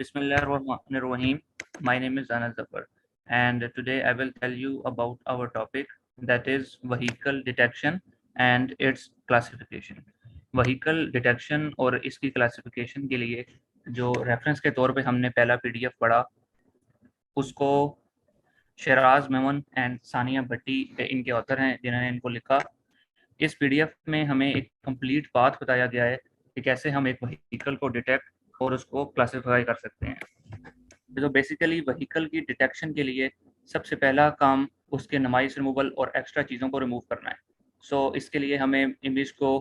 Bismillahirrahmanirrahim. My name is Anas Zafar, and today I will tell you about our topic, that is vehicle detection and its classification. Vehicle detection और इसकी classification के लिए जो reference के तौर पे हमने पहला PDF पढ़ा, उसको शराज मेमन एंड सानिया भट्टी इनके ऑथर हैं जिन्होंने इनको लिखा। इस PDF में हमें एक कंप्लीट पाथ बताया गया है कि कैसे हम एक व्हीकल को डिटेक्ट और उसको क्लासिफाई कर सकते हैं। तो बेसिकली व्हीकल की डिटेक्शन के लिए सबसे पहला काम उसके नॉइस रिमूवल और एक्स्ट्रा चीज़ों को रिमूव करना है। सो इसके लिए हमें इमेज को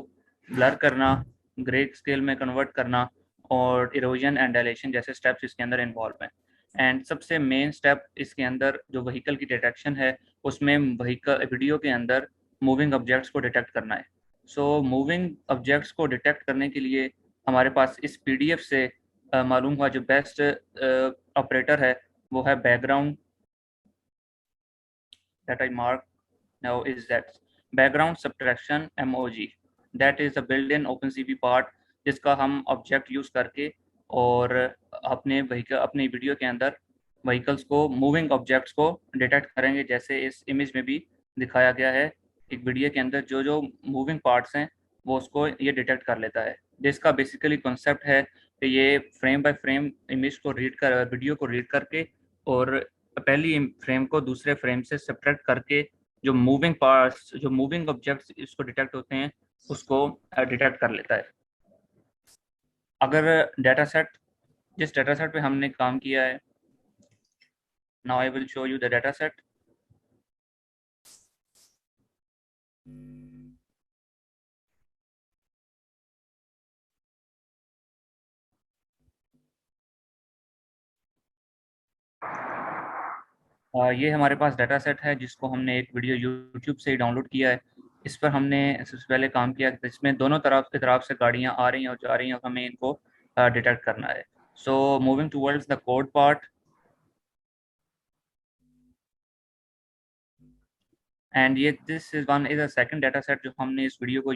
ब्लर करना, ग्रे स्केल में कन्वर्ट करना और इरोजन एंड डायलेशन जैसे स्टेप्स इसके अंदर इन्वॉल्व हैं। एंड सबसे मेन स्टेप इसके अंदर जो व्हीकल की डिटेक्शन है उसमें व्हीकल वीडियो के अंदर मूविंग ऑब्जेक्ट्स को डिटेक्ट करना है। सो मूविंग ऑब्जेक्ट्स को डिटेक्ट करने के लिए हमारे पास इस PDF से मालूम हुआ जो बेस्ट ऑपरेटर है वो है background that I mark now is that background subtraction MOG that is a built-in OpenCV part जिसका हम ऑब्जेक्ट यूज करके और अपने वीडियो के अंदर व्हीकल्स को मूविंग ऑब्जेक्ट्स को डिटेक्ट करेंगे, जैसे इस इमेज में भी दिखाया गया है। एक वीडियो के अंदर जो जो मूविंग पार्ट्स हैं वो उसको ये डिटेक्ट कर लेता है, जिसका बेसिकली कॉन्सेप्ट है कि ये फ्रेम बाय फ्रेम इमेज को रीड कर वीडियो को रीड करके और पहली फ्रेम को दूसरे फ्रेम से सब्ट्रैक्ट करके जो मूविंग पार्ट्स जो मूविंग ऑब्जेक्ट्स इसको डिटेक्ट होते हैं उसको डिटेक्ट कर लेता है। अगर जिस डाटा सेट पे हमने काम किया है, now I will show you the data set. ये हमारे पास डाटा सेट है जिसको हमने एक वीडियो यूट्यूब से डाउनलोड किया है। इस पर हमने सबसे पहले काम किया कि इसमें दोनों तरफ से गाड़ियाँ आ रही हैं और जा रही हैं और हमें इनको डिटेक्ट करना है। So moving towards the code part, and ये this is one is a second data set जो हमने इस वीडियो को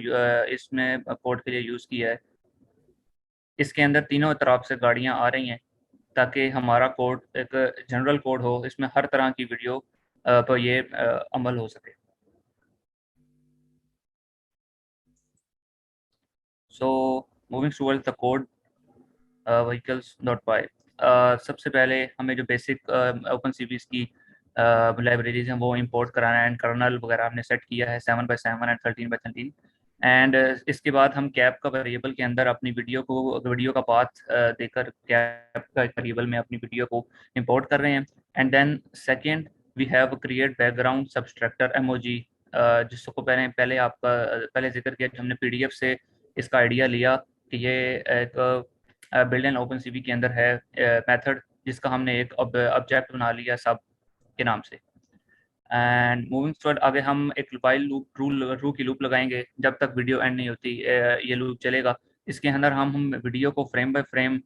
इसमें कोड के लिए यूज़ किया है। इसके अंदर तीनों तरफ से गाड़ियाँ आ रही हैं ताकि हमारा कोड एक जनरल कोड हो, इसमें हर तरह की वीडियो पर ये अमल हो सके। So moving towards the code vehicles.py, सबसे पहले हमें जो बेसिक ओपन सीवीज की लाइब्रेरीज हैं वो इंपोर्ट कराना है एंड कर्नल वगैरह हमने सेट किया है 7x7 एंड 13x13। एंड इसके बाद हम कैप का वेरिएबल के अंदर अपनी वीडियो का पाथ देकर कैप का वेरिएबल में अपनी वीडियो को इंपोर्ट कर रहे हैं। And then second we have create background subtractor MOG, जिसको पहले जिक्र किया कि हमने PDF से इसका आइडिया लिया कि ये एक बिल्ड इन ओपन सीवी के अंदर है मेथड जिसका हमने एक ऑब्जेक्ट बना लिया सब के नाम से। एंड मूविंग फॉरवर्ड आगे हम एक वाइल रू की लूप लगाएंगे जब तक वीडियो एंड नहीं होती, ये लूप चलेगा। इसके अंदर हम वीडियो को फ्रेम बाय फ्रेम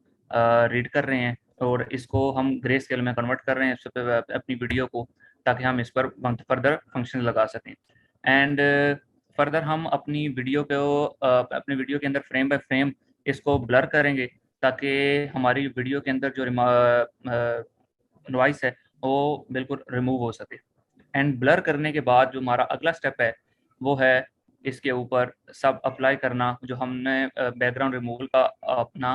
रीड कर रहे हैं और इसको हम ग्रे स्केल में कन्वर्ट कर रहे हैं अपनी वीडियो को, ताकि हम इस पर फर्दर फंक्शन लगा सकें। एंड फर्दर हम अपनी वीडियो के अंदर फ्रेम बाय फ्रेम इसको ब्लर करेंगे ताकि हमारी वीडियो के अंदर जो नॉइस है वो बिल्कुल रिमूव हो सके। एंड ब्लर करने के बाद जो हमारा अगला स्टेप है वो है इसके ऊपर सब अप्लाई करना, जो हमने बैकग्राउंड रिमूवल का अपना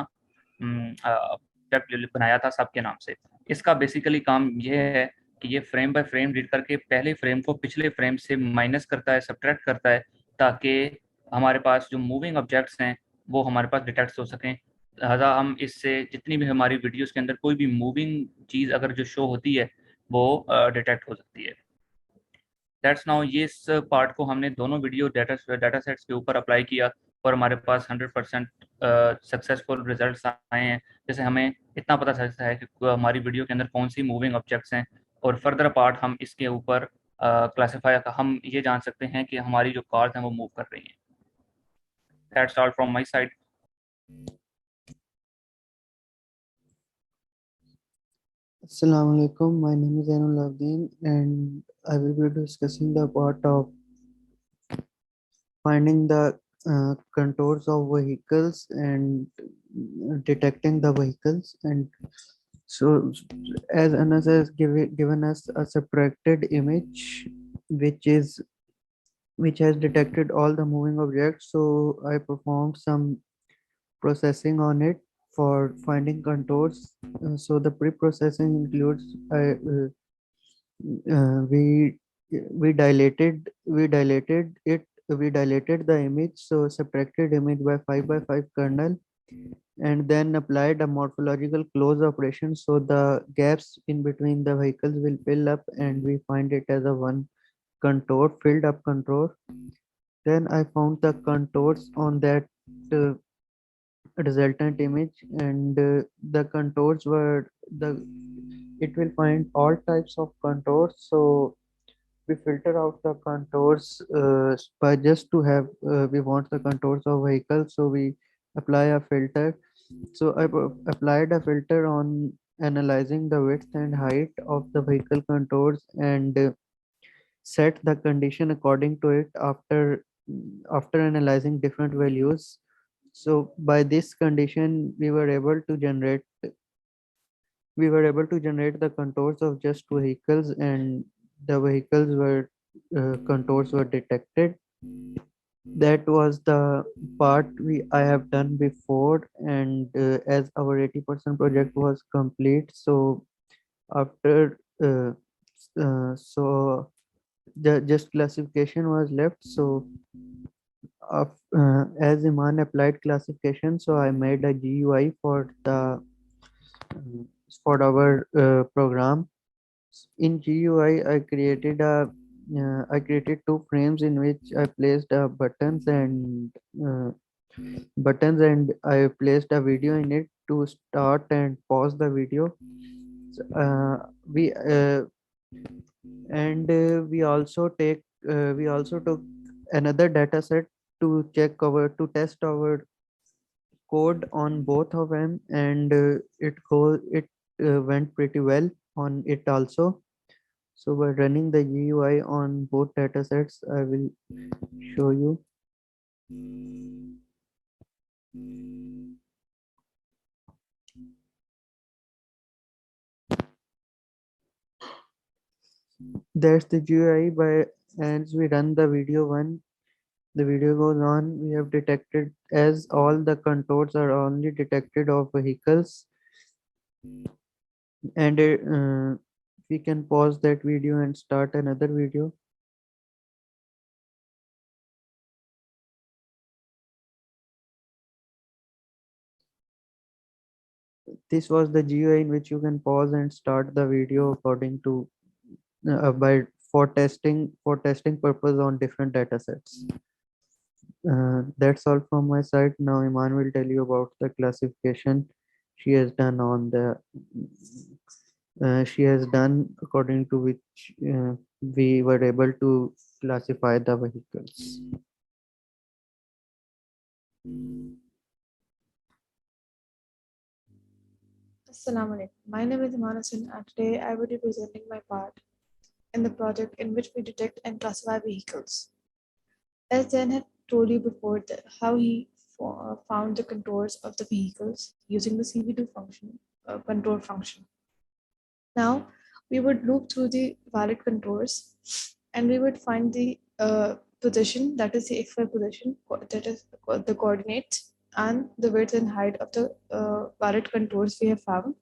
ऑब्जेक्ट बनाया था सब के नाम से। इसका बेसिकली काम ये है कि ये फ्रेम बाय फ्रेम रीड करके पहले फ्रेम को पिछले फ्रेम से माइनस करता है, सब्ट्रैक्ट करता है, ताकि हमारे पास जो मूविंग ऑब्जेक्ट्स हैं वो हमारे पास डिटेक्ट हो सकें। लिहाजा हम इससे जितनी भी हमारी वीडियोस के अंदर कोई भी मूविंग चीज़ अगर जो शो होती है वो डिटेक्ट हो सकती है। दैट्स नाउ ये इस पार्ट को हमने दोनों वीडियो डाटा सेट्स के ऊपर अप्लाई किया और हमारे पास 100% सक्सेसफुल रिजल्ट्स आए हैं। जैसे हमें इतना पता चलता है कि हमारी वीडियो के अंदर कौन सी मूविंग ऑब्जेक्ट्स हैं, और फर्दर पार्ट हम इसके ऊपर क्लासीफाई हम ये जान सकते हैं कि हमारी जो कार्स हैं वो मूव कर रही हैं। That's all from my side. Assalamu alaikum. My name is Ainul Abdin and I will be discussing the part of finding the contours of vehicles and detecting the vehicles. And so as Anas has given us a subtracted image which is which has detected all the moving objects, so I performed some processing on it for finding contours. So the pre-processing includes we we dilated the image, so subtracted image by 5 by 5 kernel, and then applied a morphological close operation, so the gaps in between the vehicles will fill up and we find it as a one contour, filled up contour. Then I found the contours on that uh, resultant image, and the contours were the it will find all types of contours. So we filter out the contours by just to have we want the contours of vehicles, so we apply a filter. So I applied a filter on analyzing the width and height of the vehicle contours, and set the condition according to it after analyzing different values. So by this condition we were able to generate the contours of just vehicles, and the vehicles were contours were detected. That was the part I have done before, and as our 80% project was complete, so after so the just classification was left. So as Iman applied classification, so I made a GUI uh, for our program. In GUI, I created two frames in which I placed uh, buttons, and I placed a video in it to start and pause the video. So, we and we also took another data set to test our code on both of them, and it went pretty well on it also. So by running the GUI on both datasets, I will show you. That's the GUI. By as we run the video one, the video goes on. We have detected, as all the contours are only detected of vehicles, and we can pause that video and start another video. This was the GUI in which you can pause and start the video according to by for testing purpose on different data sets. That's all from my side. Now Iman will tell you about the classification she has done on the she has done according to which we were able to classify the vehicles. Assalamu alaikum. My name is Iman Hassan, and today I will be presenting my part in the project in which we detect and classify vehicles. As Dan had told you before, how he found the contours of the vehicles using the CV2 function, contour function. Now we would loop through the valid contours, and we would find the position, that is the XY position, that is the coordinates, and the width and height of the valid contours we have found,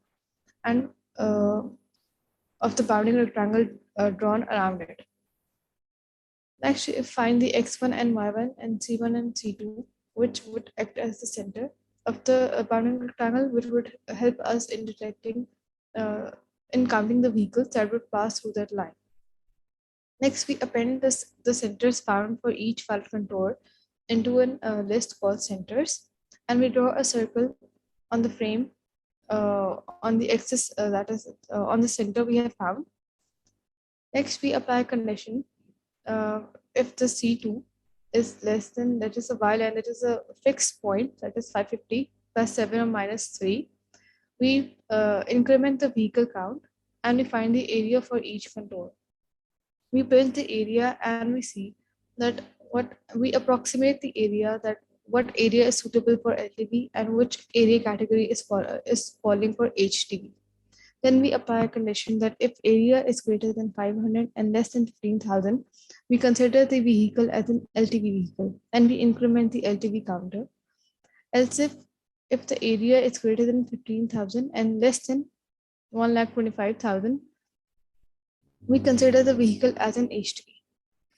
and of the bounding rectangle drawn around it. Next, we find the x1 and y1 and c1 and c2, which would act as the center of the bounding rectangle, which would help us in detecting, in counting the vehicles that would pass through that line. Next, we append the centers found for each valid contour into a list called centers, and we draw a circle on the frame on the axis that is on the center we have found. Next, we apply a condition. If the C2 is less than, that is a while, and it is a fixed point, that is 550 plus 7 or minus 3, we increment the vehicle count and we find the area for each contour. We build the area and we see that what we approximate the area that what area is suitable for LTV and which area category is falling for HTV. Then we apply a condition that if area is greater than 500 and less than 15,000, we consider the vehicle as an LTV vehicle and we increment the LTV counter. Else if the area is greater than 15,000 and less than 1,25,000, we consider the vehicle as an HTV.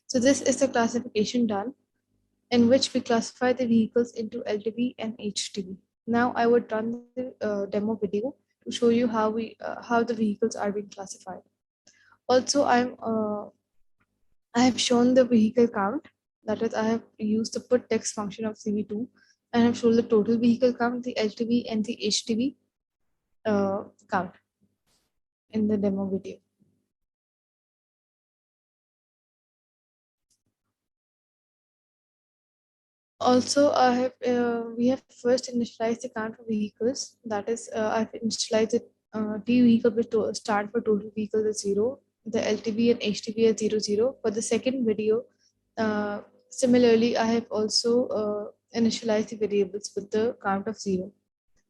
So this is the classification done in which we classify the vehicles into LTV and HTV. Now I would run the demo video to show you how the vehicles are being classified. Also, I have shown the vehicle count. That is, I have used the put text function of CV2 and have shown the total vehicle count, the LTV and the HTV count in the demo video. Also, we have first initialized the count of vehicles. That is, I've initialized it T vehicle with start for total vehicles is 0, the LTV and HTV is 0, 0. For the second video, similarly, I have also initialized the variables with the count of 0.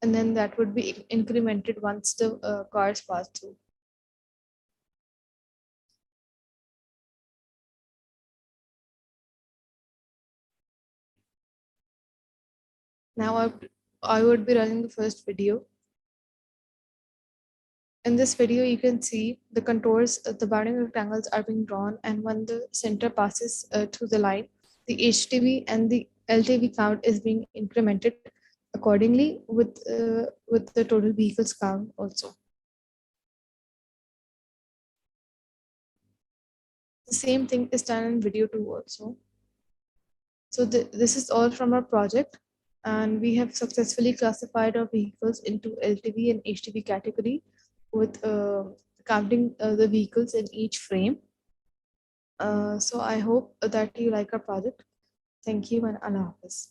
And then that would be incremented once the cars pass through. Now I would be running the first video. In this video, you can see the contours, the bounding rectangles are being drawn, and when the center passes through the line, the HTV and the LTV count is being incremented accordingly with the total vehicles count also. The same thing is done in video 2 also. So this is all from our project, and we have successfully classified our vehicles into LTV and HTV category with counting the vehicles in each frame. So I hope that you like our project. Thank you and Allah Hafiz.